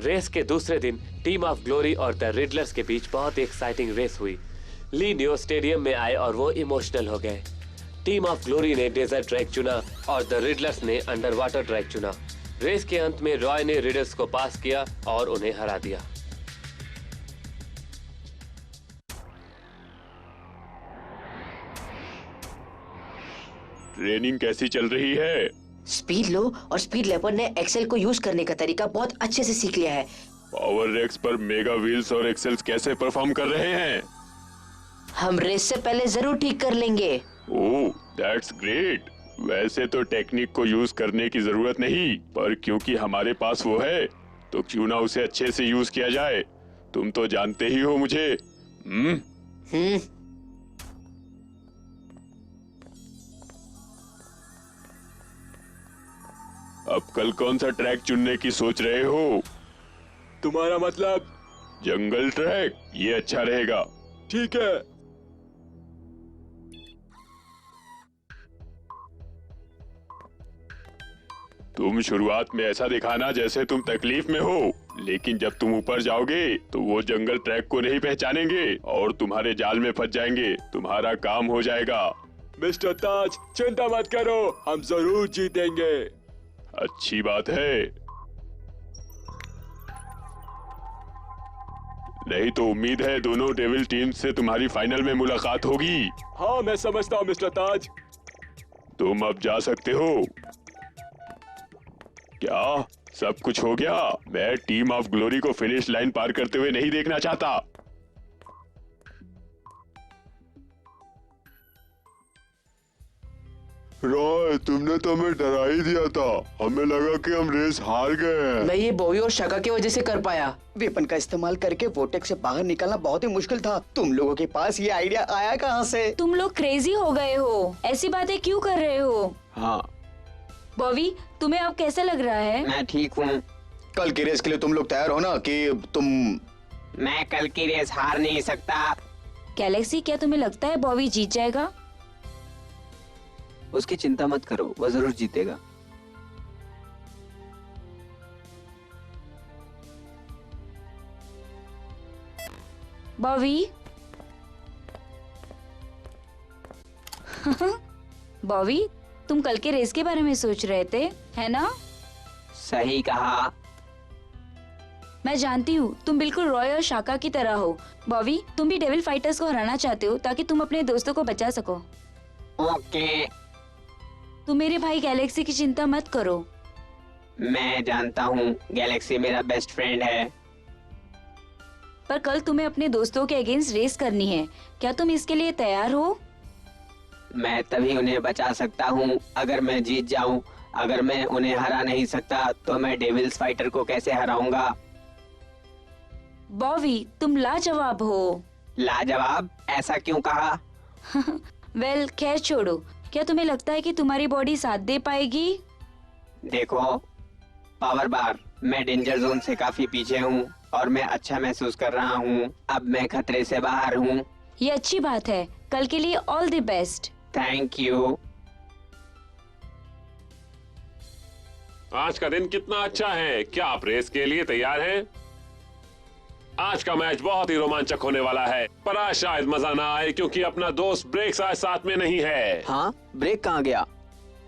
Race के दूसरे दिन टीम ऑफ ग्लोरी और द रिडलर्स के बीच बहुत ही एक्साइटिंग रेस हुई। ली न्यू स्टेडियम में आए और वो इमोशनल हो गए। टीम ऑफ ग्लोरी ने डेजर्ट ट्रैक चुना और द रिडलर्स ने अंडर वाटर ट्रैक चुना। रेस के अंत में रॉय ने रिडलर्स को पास किया और उन्हें हरा दिया। ट्रेनिंग कैसी चल रही है? स्पीड लो और स्पीड लेपर्ड ने एक्सेल को यूज करने का तरीका बहुत अच्छे से सीख लिया है। पावर रेक्स पर मेगा व्हील्स और एक्सेल्स कैसे परफॉर्म कर रहे हैं? हम रेस से पहले जरूर ठीक कर लेंगे। ओह, दैट्स ग्रेट। वैसे तो टेक्निक को यूज करने की जरूरत नहीं, पर क्योंकि हमारे पास वो है तो क्यों ना उसे अच्छे से यूज किया जाए। तुम तो जानते ही हो मुझे। अब कल कौन सा ट्रैक चुनने की सोच रहे हो? तुम्हारा मतलब? जंगल ट्रैक, ये अच्छा रहेगा। ठीक है। तुम शुरुआत में ऐसा दिखाना जैसे तुम तकलीफ में हो, लेकिन जब तुम ऊपर जाओगे तो वो जंगल ट्रैक को नहीं पहचानेंगे और तुम्हारे जाल में फंस जाएंगे। तुम्हारा काम हो जाएगा। मिस्टर ताज, चिंता मत करो, हम जरूर जीतेंगे। अच्छी बात है। नहीं तो उम्मीद है दोनों डेविल टीम से तुम्हारी फाइनल में मुलाकात होगी। हाँ, मैं समझता हूँ मिस्टर ताज। तुम अब जा सकते हो। क्या सब कुछ हो गया? मैं टीम ऑफ ग्लोरी को फिनिश लाइन पार करते हुए नहीं देखना चाहता। रॉय, तुमने तो हमें डरा ही दिया था। हमें लगा कि हम रेस हार गए हैं। मैं ये बॉबी और शाका की वजह से कर पाया। वेपन का इस्तेमाल करके वोटेक्स से बाहर निकलना बहुत ही मुश्किल था। तुम लोगों के पास ये आइडिया आया कहाँ से? तुम लोग क्रेजी हो गए हो। ऐसी बातें क्यों कर रहे हो? हाँ, बॉबी, तुम्हें अब कैसा लग रहा है? मैं ठीक हूँ। कल की रेस के लिए तुम लोग तैयार हो ना? कि तुम? मैं कल की रेस हार नहीं सकता। गैलेक्सी, क्या तुम्हें लगता है बॉबी जीत जाएगा? उसकी चिंता मत करो, वो जरूर जीतेगा। बॉबी बॉबी, तुम कल के रेस के बारे में सोच रहे थे, है ना? सही कहा। मैं जानती हूँ तुम बिल्कुल रॉय और शाका की तरह हो। बॉबी, तुम भी डेविल फाइटर्स को हराना चाहते हो ताकि तुम अपने दोस्तों को बचा सको। ओके। तुम मेरे भाई गैलेक्सी की चिंता मत करो। मैं जानता हूँ गैलेक्सी मेरा बेस्ट फ्रेंड है। पर कल तुम्हें अपने दोस्तों के अगेंस्ट रेस करनी है। क्या तुम इसके लिए तैयार हो? मैं तभी उन्हें बचा सकता हूँ अगर मैं जीत जाऊँ। अगर मैं उन्हें हरा नहीं सकता तो मैं डेविल्स फाइटर को कैसे हराऊंगा? बॉबी, तुम लाजवाब हो। लाजवाब? ऐसा क्यों कहा? वेल, खैर छोड़ो। क्या तुम्हें लगता है कि तुम्हारी बॉडी साथ दे पाएगी? देखो पावर बार, मैं डेंजर जोन से काफी पीछे हूँ और मैं अच्छा महसूस कर रहा हूँ। अब मैं खतरे से बाहर हूँ। ये अच्छी बात है। कल के लिए all the best. Thank you. आज का दिन कितना अच्छा है। क्या आप रेस के लिए तैयार हैं? आज का मैच बहुत ही रोमांचक होने वाला है, पर आज शायद मजा ना आए क्योंकि अपना दोस्त ब्रेक्स आज साथ में नहीं है। हाँ, ब्रेक कहाँ गया?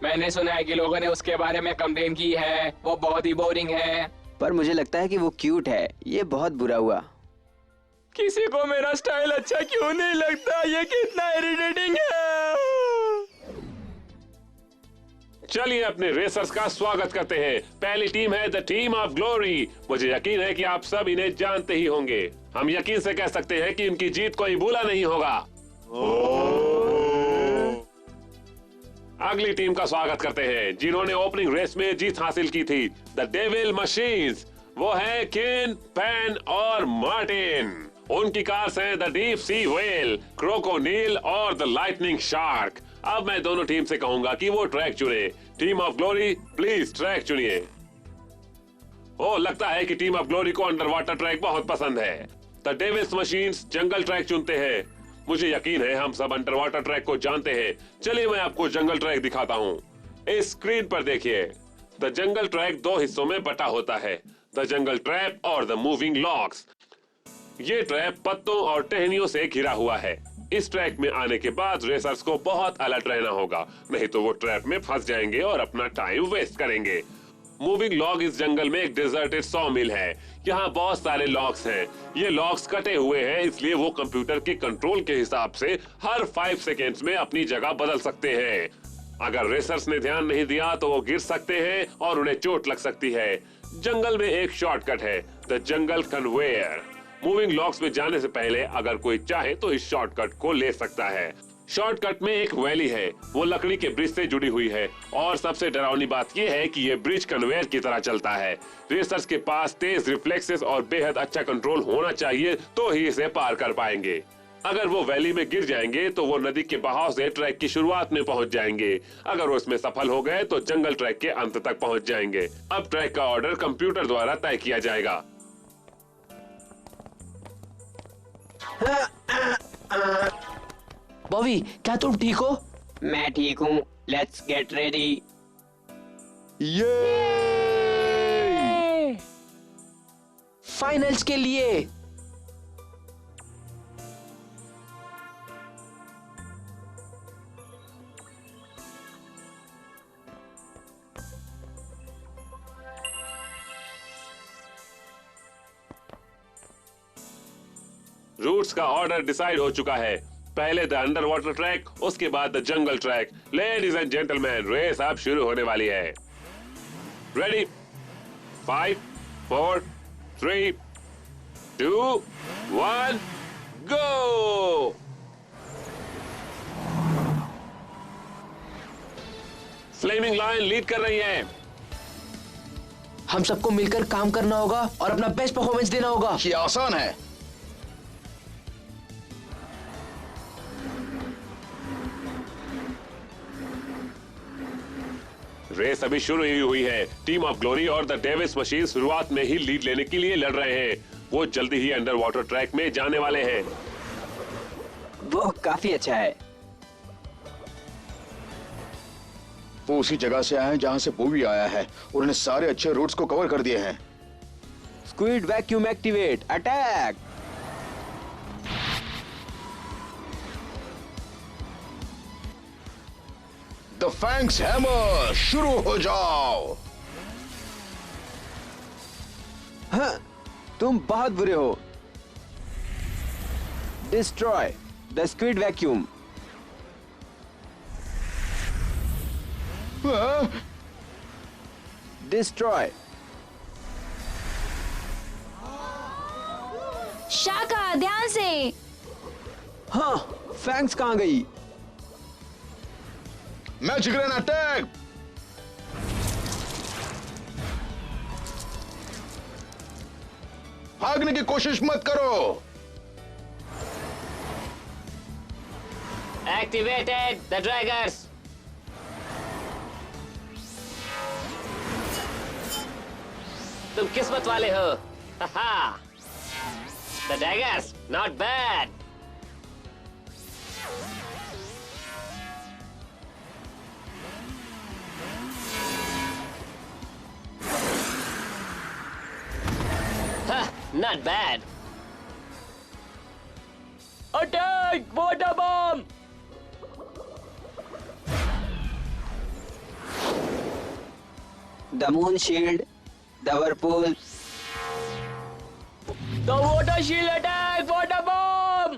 मैंने सुना है कि लोगों ने उसके बारे में कंप्लेन की है। वो बहुत ही बोरिंग है। पर मुझे लगता है कि वो क्यूट है। ये बहुत बुरा हुआ। किसी को मेरा स्टाइल अच्छा क्यों नहीं लगता? ये कितना इरिटेटिंग है। चलिए अपने रेसर्स का स्वागत करते हैं। पहली टीम है द टीम ऑफ ग्लोरी। मुझे यकीन है कि आप सब इन्हें जानते ही होंगे। हम यकीन से कह सकते हैं कि इनकी जीत कोई भूला नहीं होगा। अगली टीम का स्वागत करते हैं जिन्होंने ओपनिंग रेस में जीत हासिल की थी, द डेविल मशीन्स। वो है केन, पैन और मार्टिन। उनकी कार्स हैं द डीप सी व्हेल, क्रोकोनील और द लाइटनिंग शार्क। अब मैं दोनों टीम से कहूंगा कि वो ट्रैक चुने। Team of glory, please track चुनिए। ओ, लगता है कि टीम ऑफ ग्लोरी को अंडर वाटर ट्रैक बहुत पसंद है। The devils machines jungle track चुनते हैं। मुझे यकीन है हम सब अंडर वाटर ट्रैक को जानते हैं। चलिए मैं आपको जंगल ट्रैक दिखाता हूँ। इस स्क्रीन पर देखिए। द जंगल ट्रैक दो हिस्सों में बटा होता है। द जंगल ट्रैप और द मूविंग लॉक्स। ये ट्रैप पत्तों और टहनियों से घिरा हुआ है। इस ट्रैक में आने के बाद रेसर्स को बहुत अलर्ट रहना होगा, नहीं तो वो ट्रैप में फंस जाएंगे और अपना टाइम वेस्ट करेंगे। मूविंग लॉग इस जंगल में एक डिजर्टेड सॉ मिल है। यहाँ बहुत सारे लॉक्स हैं। ये लॉक्स कटे हुए हैं, इसलिए वो कंप्यूटर के कंट्रोल के हिसाब से हर 5 सेकेंड्स में अपनी जगह बदल सकते हैं। अगर रेसर्स ने ध्यान नहीं दिया तो वो गिर सकते हैं और उन्हें चोट लग सकती है। जंगल में एक शॉर्टकट है, the jungle conveyor. Moving locks में जाने से पहले अगर कोई चाहे तो इस शॉर्टकट को ले सकता है। शॉर्टकट में एक वैली है, वो लकड़ी के ब्रिज से जुड़ी हुई है और सबसे डरावनी बात यह है कि ये ब्रिज कन्वेयर की तरह चलता है। रेसर्स के पास तेज रिफ्लेक्सेस और बेहद अच्छा कंट्रोल होना चाहिए तो ही इसे पार कर पाएंगे। अगर वो वैली में गिर जाएंगे तो वो नदी के बहाव से ट्रैक की शुरुआत में पहुंच जाएंगे। अगर वो इसमें सफल हो गए तो जंगल ट्रैक के अंत तक पहुंच जाएंगे। अब ट्रैक का ऑर्डर कंप्यूटर द्वारा तय किया जाएगा। बॉबी, क्या तुम ठीक हो? मैं ठीक हूँ। Let's get ready. ये फाइनल्स के लिए। रूट्स का ऑर्डर डिसाइड हो चुका है। पहले द अंडर वाटर ट्रैक, उसके बाद the jungle track. Ladies and gentleman, race अब शुरू होने वाली है। Ready? 5, 4, 3, 2, 1, go! Flaming line lead कर रही है। हम सबको मिलकर काम करना होगा और अपना बेस्ट परफॉर्मेंस देना होगा। ये आसान है। रेस अभी शुरू ही हुई है। टीम ऑफ ग्लोरी और द डेविस मशीन शुरुआत में ही लीड लेने के लिए लड़ रहे हैं। वो जल्दी ही अंडर वाटर ट्रैक में जाने वाले हैं। वो काफी अच्छा है। वो उसी जगह से आए हैं जहां से बोवी आया है। उन्होंने सारे अच्छे रूट्स को कवर कर दिए हैं। Squid vacuum activate, attack! The Fangs hammer, शुरू हो जाओ। हाँ, तुम बहुत बुरे हो। Destroy the squid vacuum. Destroy. Shaka, ध्यान से। हाँ, फैंक्स कहाँ गई? Magic rain attack! भागने की कोशिश मत करो। Activated the draggers. तुम किस्मत वाले हो। The draggers, not bad. Not bad. Attack! Water bomb! The moon shield, the whirlpool. The water shield attack! Water bomb!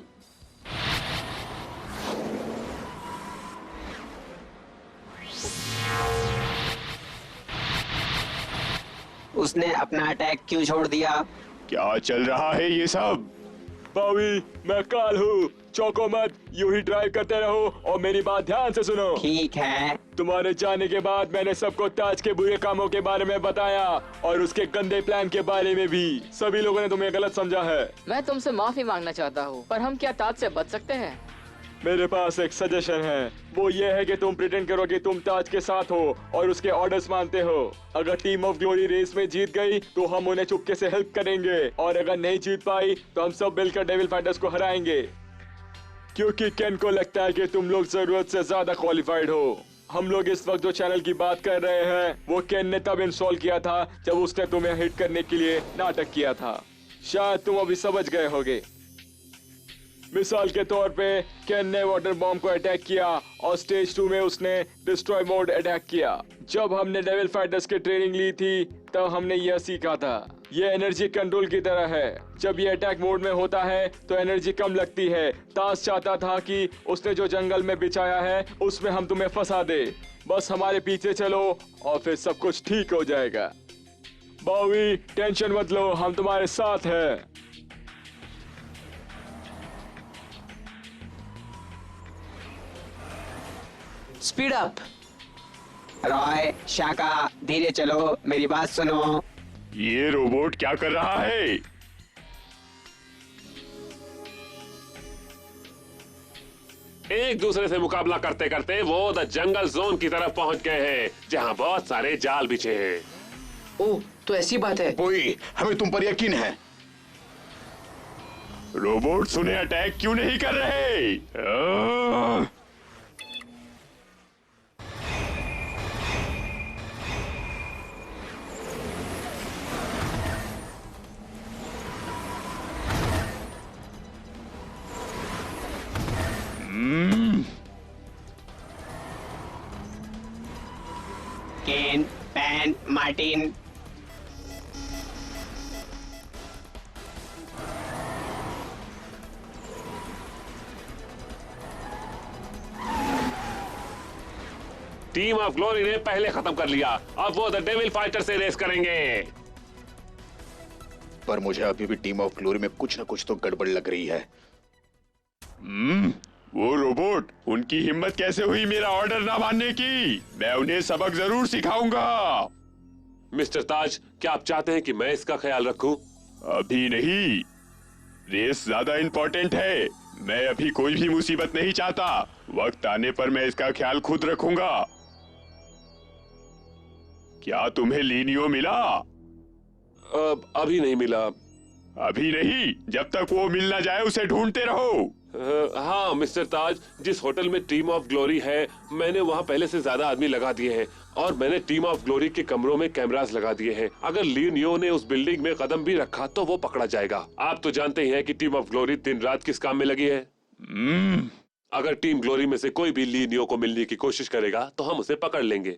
उसने अपना अटैक क्यों छोड़ दिया? क्या चल रहा है ये सब? बॉबी, मैं काल हूँ। चौको मत, यूं ही ड्राइव करते रहो और मेरी बात ध्यान से सुनो। ठीक है। तुम्हारे जाने के बाद मैंने सबको ताज के बुरे कामों के बारे में बताया और उसके गंदे प्लान के बारे में भी। सभी लोगों ने तुम्हें गलत समझा है। मैं तुमसे माफी मांगना चाहता हूँ, पर हम क्या ताज से बच सकते हैं? मेरे पास एक सजेशन है। वो ये है कि तुम प्रिटेंड करो कि तुम ताज के साथ हो और उसके ऑर्डर्स मानते हो। अगर टीम ऑफ ग्लोरी रेस में जीत गई तो हम उन्हें चुपके से हेल्प करेंगे, और अगर नहीं जीत पाई तो हम सब मिलकर डेविल फाइटर्स को हराएंगे, क्योंकि केन को लगता है कि तुम लोग जरूरत से ज्यादा क्वालिफाइड हो। हम लोग इस वक्त जो चैनल की बात कर रहे हैं वो केन ने तब इंस्टॉल किया था जब उसने तुम्हें हिट करने के लिए नाटक किया था। शायद तुम अभी समझ गए होगे। मिसाल के तौर पे केन ने वाटर बॉम्ब को अटैक किया और स्टेज 2 में उसने डिस्ट्रॉय मोड अटैक किया। जब हमने डेविल फाइटर्स की ट्रेनिंग ली थी तब हमने यह सीखा था। यह एनर्जी कंट्रोल की तरह है। जब ये अटैक मोड में होता है तो एनर्जी कम लगती है। ताश चाहता था कि उसने जो जंगल में बिछाया है उसमें हम तुम्हें फंसा दे। बस हमारे पीछे चलो और फिर सब कुछ ठीक हो जाएगा। बॉवी, टेंशन मत लो, हम तुम्हारे साथ हैं। Speed up. रॉय, शाका, धीरे चलो, मेरी बात सुनो। ये रोबोट क्या कर रहा है? एक दूसरे से मुकाबला करते करते वो द जंगल जोन की तरफ पहुंच गए हैं, जहां बहुत सारे जाल बिछे हैं। ओह, तो ऐसी बात है। कोई हमें तुम पर यकीन है। रोबोट सुने अटैक क्यों नहीं कर रहे? Ken, Pan, Martin. Team of glory ने पहले खत्म कर लिया। अब वो द डेविल फाइटर से रेस करेंगे। पर मुझे अभी भी टीम ऑफ ग्लोरी में कुछ न कुछ तो गड़बड़ लग रही है। वो रोबोट, उनकी हिम्मत कैसे हुई मेरा ऑर्डर ना मानने की? मैं उन्हें सबक जरूर सिखाऊंगा। मिस्टर ताज, क्या आप चाहते हैं कि मैं इसका ख्याल रखूं? अभी नहीं, रेस ज्यादा इम्पोर्टेंट है। मैं अभी कोई भी मुसीबत नहीं चाहता। वक्त आने पर मैं इसका ख्याल खुद रखूंगा। क्या तुम्हें लीनियो मिला? अभी नहीं मिला। अभी नहीं, जब तक वो मिल ना जाए उसे ढूंढते रहो। हाँ मिस्टर ताज, जिस होटल में टीम ऑफ ग्लोरी है मैंने वहाँ पहले से ज्यादा आदमी लगा दिए हैं और मैंने टीम ऑफ ग्लोरी के कमरों में कैमरास लगा दिए हैं। अगर लिनियो ने उस बिल्डिंग में कदम भी रखा तो वो पकड़ा जाएगा। आप तो जानते ही हैं कि टीम ऑफ ग्लोरी दिन रात किस काम में लगी है। अगर टीम ग्लोरी में से कोई भी लिनियो को मिलने की कोशिश करेगा तो हम उसे पकड़ लेंगे।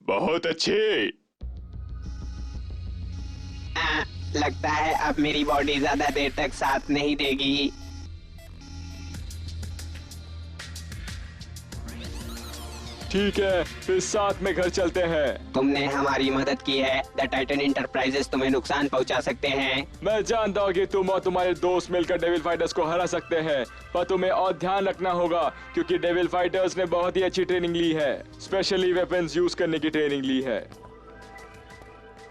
बहुत अच्छे। लगता है अब मेरी बॉडी ज्यादा देर तक साथ नहीं देगी। ठीक है, फिर साथ में घर चलते हैं। तुमने हमारी मदद की है। द टाइटन इंटरप्राइजेस तुम्हें नुकसान पहुंचा सकते हैं। मैं जानता हूँ कि तुम और तुम्हारे दोस्त मिलकर डेविल फाइटर्स को हरा सकते हैं, पर तुम्हें और ध्यान रखना होगा क्योंकि डेविल फाइटर्स ने बहुत ही अच्छी ट्रेनिंग ली है। स्पेशली वेपन्स यूज करने की ट्रेनिंग ली है।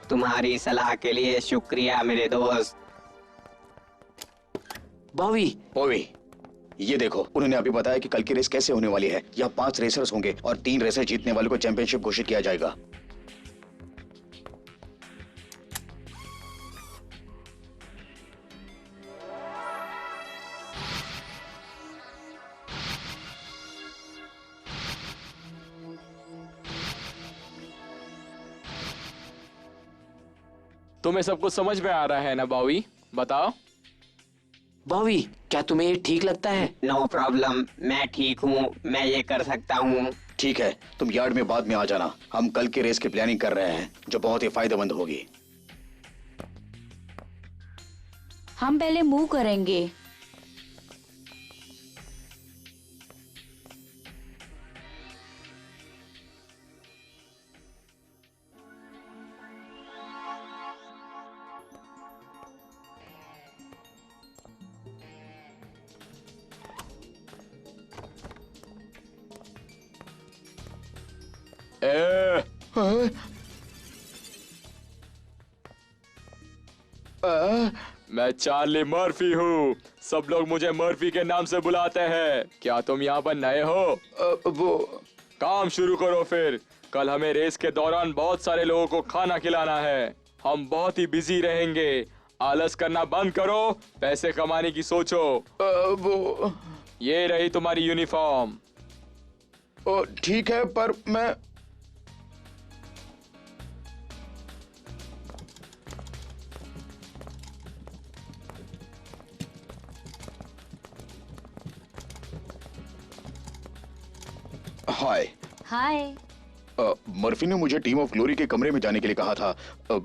तुम्हारी सलाह के लिए शुक्रिया मेरे दोस्त। बॉवी, ये देखो, उन्होंने अभी बताया कि कल की रेस कैसे होने वाली है। यहाँ 5 रेसर्स होंगे और 3 रेसर जीतने वाले को चैंपियनशिप घोषित किया जाएगा। तुम्हें सब कुछ समझ में आ रहा है ना बॉवी? बताओ। बॉवी, क्या तुम्हें ये ठीक लगता है? नो प्रॉब्लम, मैं ठीक हूँ, मैं ये कर सकता हूँ। ठीक है, तुम यार्ड में बाद में आ जाना। हम कल की रेस की प्लानिंग कर रहे हैं जो बहुत ही फायदेमंद होगी। हम पहले मूव करेंगे। मैं चार्ली मर्फी हूँ। सब लोग मुझे मर्फी के नाम से बुलाते हैं। क्या तुम यहाँ पर नए हो? वो काम शुरू करो फिर। कल हमें रेस के दौरान बहुत सारे लोगों को खाना खिलाना है। हम बहुत ही बिजी रहेंगे। आलस करना बंद करो, पैसे कमाने की सोचो। वो ये रही तुम्हारी यूनिफॉर्म। ठीक है, पर मैं हाय। हाय। मर्फी ने मुझे टीम ऑफ ग्लोरी के कमरे में जाने के लिए कहा था।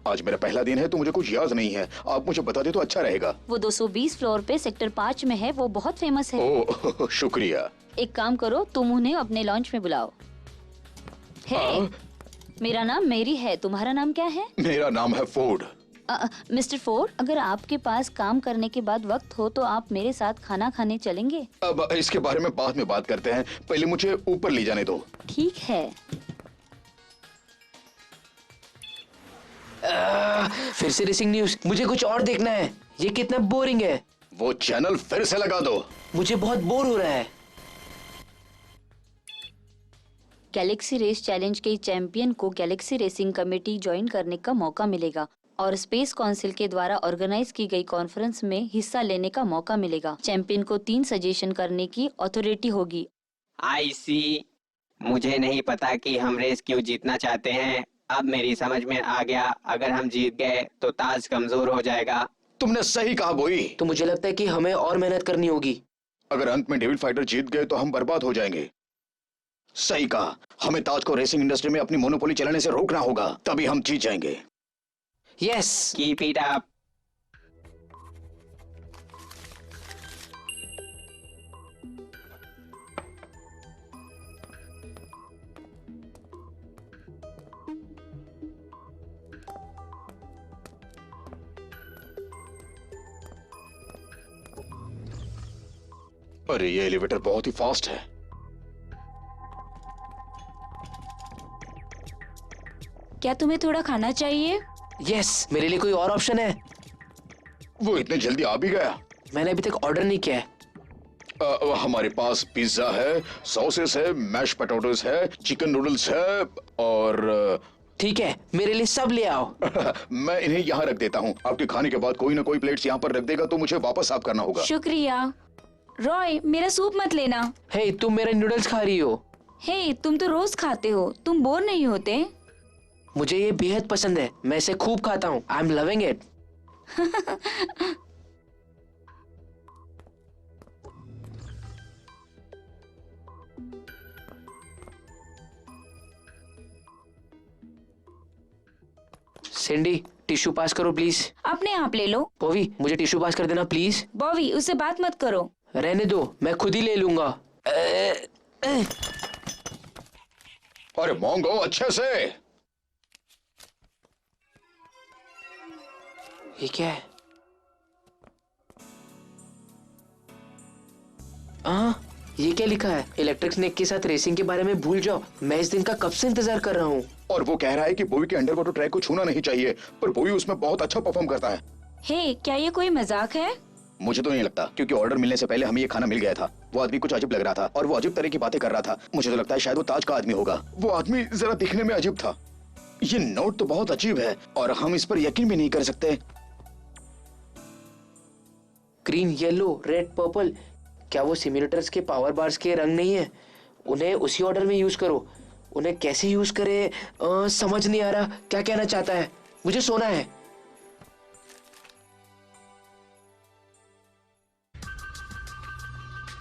आज मेरा पहला दिन है तो मुझे कुछ याद नहीं है। आप मुझे बता दे तो अच्छा रहेगा। वो 220 फ्लोर पे सेक्टर 5 में है, वो बहुत फेमस है। ओह शुक्रिया। एक काम करो, तुम उन्हें अपने लॉन्च में बुलाओ। हे, मेरा नाम मेरी है, तुम्हारा नाम क्या है? मेरा नाम है फोर्ड। मिस्टर फोर्ड, अगर आपके पास काम करने के बाद वक्त हो तो आप मेरे साथ खाना खाने चलेंगे? अब इसके बारे में बाद में बात करते हैं, पहले मुझे ऊपर ले जाने दो। ठीक है। फिर से रेसिंग न्यूज, मुझे कुछ और देखना है। ये कितना बोरिंग है। वो चैनल फिर से लगा दो। मुझे बहुत बोर हो रहा है। गैलेक्सी रेस चैलेंज के चैंपियन को गैलेक्सी रेसिंग कमेटी ज्वाइन करने का मौका मिलेगा और स्पेस काउंसिल के द्वारा ऑर्गेनाइज की गई कॉन्फ्रेंस में हिस्सा लेने का मौका मिलेगा। चैंपियन को 3 सजेशन करने की अथॉरिटी होगी। आई सी, मुझे नहीं पता कि हम रेस क्यों जीतना चाहते हैं। अब मेरी समझ में आ गया, अगर हम जीत गए तो ताज कमजोर हो जाएगा। तुमने सही कहा बोई। तो मुझे लगता है कि हमें और मेहनत करनी होगी। अगर अंत में डेविल फाइटर जीत गए तो हम बर्बाद हो जाएंगे। सही कहा, हमें ताज को रेसिंग इंडस्ट्री में अपनी मोनोपोली चलाने से रोकना होगा, तभी हम जीत जाएंगे। Yes, keep it up. अरे ये एलिवेटर बहुत ही फास्ट है। क्या तुम्हें थोड़ा खाना चाहिए? यस, मेरे लिए कोई और ऑप्शन है? वो इतने जल्दी आ भी गया? मैंने अभी तक ऑर्डर नहीं किया है। हमारे पास पिज्जा है, सॉसेस है, मैश पोटैटोस है, चिकन नूडल्स है और ठीक है, मेरे लिए सब ले आओ। मैं इन्हें यहाँ रख देता हूँ। आपके खाने के बाद कोई ना कोई प्लेट्स यहाँ पर रख देगा तो मुझे वापस साफ करना होगा। शुक्रिया। रॉय, मेरा सूप मत लेना। हे, तुम मेरे नूडल्स खा रही हो। हे, तुम तो रोज खाते हो, तुम बोर नहीं होते? मुझे ये बेहद पसंद है, मैं इसे खूब खाता हूँ। I am loving it. Cindy, tissue pass करो प्लीज। अपने आप ले लो। बॉबी, मुझे टिश्यू पास कर देना प्लीज। बॉबी, उससे बात मत करो। रहने दो, मैं खुद ही ले लूंगा। अरे मोंगो, अच्छे से। ये क्या है? ये क्या लिखा है? इलेक्ट्रिक स्नेक के साथ रेसिंग के बारे में भूल जाओ। मैं इस दिन का कब से इंतजार कर रहा हूँ। और वो कह रहा है कि बोवी के अंडर वाटर ट्रैक को छूना नहीं चाहिए, पर बोवी उसमें बहुत अच्छा परफॉर्म करता है। हे, क्या ये कोई मजाक है? मुझे तो नहीं लगता, क्योंकि ऑर्डर मिलने से पहले हमें ये खाना मिल गया था। वो आदमी कुछ अजीब लग रहा था और वो अजीब तरह की बातें कर रहा था। मुझे तो लगता है शायद वो ताज का आदमी होगा। वो आदमी जरा दिखने में अजीब था। ये नोट तो बहुत अजीब है और हम इस पर यकीन भी नहीं कर सकते। ग्रीन, येलो, रेड, पर्पल, क्या वो सिम्युलेटर्स के पावर बार्स के रंग नहीं है? उन्हें उसी ऑर्डर में यूज करो। उन्हें कैसे यूज करे समझ नहीं आ रहा। क्या कहना चाहता है? मुझे सोना है।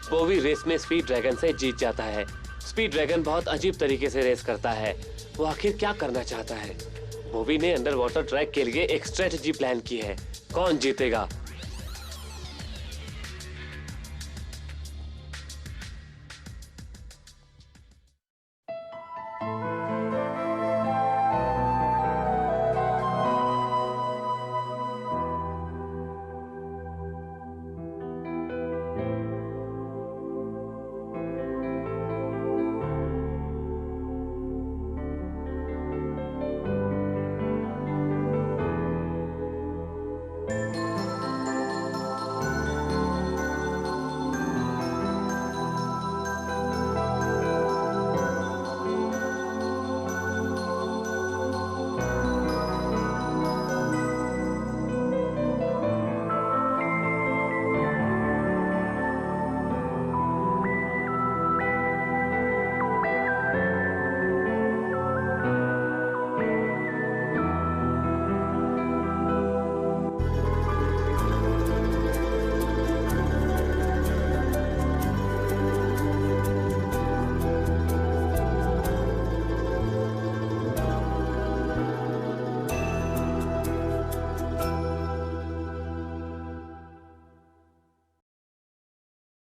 बोवी रेस में स्पीड ड्रैगन से जीत जाता है। स्पीड ड्रैगन बहुत अजीब तरीके से रेस करता है। वो आखिर क्या करना चाहता है? बोवी ने अंडर वाटर ट्रैक के लिए एक स्ट्रेटजी प्लान की है। कौन जीतेगा?